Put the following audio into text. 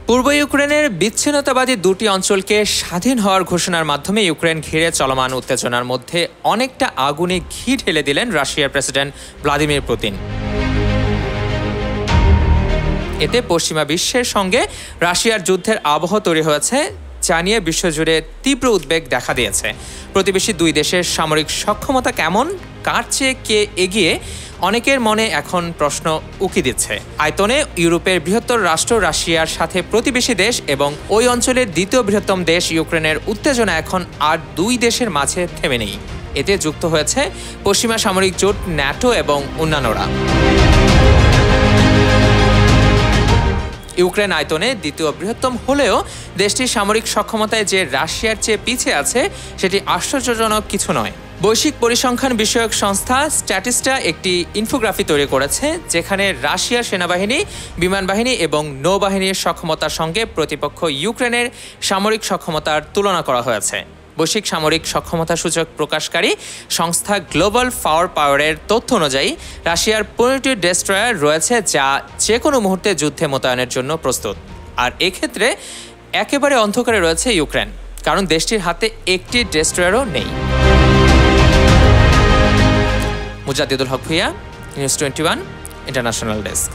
পূর্ব ইউক্রেনের বিচ্ছিন্নতাবাদী দুটি অঞ্চলকে স্বাধীন হওয়ার ঘোষণার মাধ্যমে ইউক্রেন ঘিরে চলমান উত্তেজনার মধ্যে অনেকটা আগুনে ঘি ঢেলে দিলেন রাশিয়ার প্রেসিডেন্ট ভ্লাদিমির পুতিন। এতে পশ্চিমা বিশ্বের সঙ্গে রাশিয়ার যুদ্ধের আবহ তৈরি হয়েছে, যা নিয়ে বিশ্বজুড়ে তীব্র উদ্বেগ দেখা দিয়েছে। প্রতিবেশী দুই দেশের সামরিক সক্ষমতা কেমন, কার চেয়ে কে এগিয়ে, অনেকের মনে এখন প্রশ্ন উকি দিচ্ছে। আয়তনে ইউরোপের বৃহত্তর রাষ্ট্র রাশিয়ার সাথে প্রতিবেশী দেশ এবং ওই অঞ্চলের দ্বিতীয় বৃহত্তম দেশ ইউক্রেনের উত্তেজনা এখন আর দুই দেশের মাঝে থেমে নেই। এতে যুক্ত হয়েছে পশ্চিমা সামরিক জোট ন্যাটো এবং অন্যান্যরা। ইউক্রেন আয়তনে দ্বিতীয় বৃহত্তম হলেও দেশটির সামরিক সক্ষমতায় যে রাশিয়ার চেয়ে পিছিয়ে আছে সেটি আশ্চর্যজনক কিছু নয়। বৈশ্বিক পরিসংখ্যান বিষয়ক সংস্থা স্ট্যাটিস্টা একটি ইনফোগ্রাফি তৈরি করেছে, যেখানে রাশিয়ার সেনাবাহিনী, বিমান বাহিনী এবং নৌবাহিনীর সক্ষমতার সঙ্গে প্রতিপক্ষ ইউক্রেনের সামরিক সক্ষমতার তুলনা করা হয়েছে। বৈশ্বিক সামরিক সক্ষমতা সূচক প্রকাশকারী সংস্থা গ্লোবাল পাওয়ারের তথ্য অনুযায়ী রাশিয়ার 15টি ডেস্ট্রয়ার রয়েছে, যা যে কোনো মুহূর্তে যুদ্ধে মোতায়েনের জন্য প্রস্তুত। আর এক্ষেত্রে একেবারে অন্ধকারে রয়েছে ইউক্রেন, কারণ দেশটির হাতে একটি ডেস্ট্রয়ারও নেই। মুজাদ্দিদুল হক ভুইয়া, নিউজ 21 ইন্টারন্যাশনাল ডেস্ক।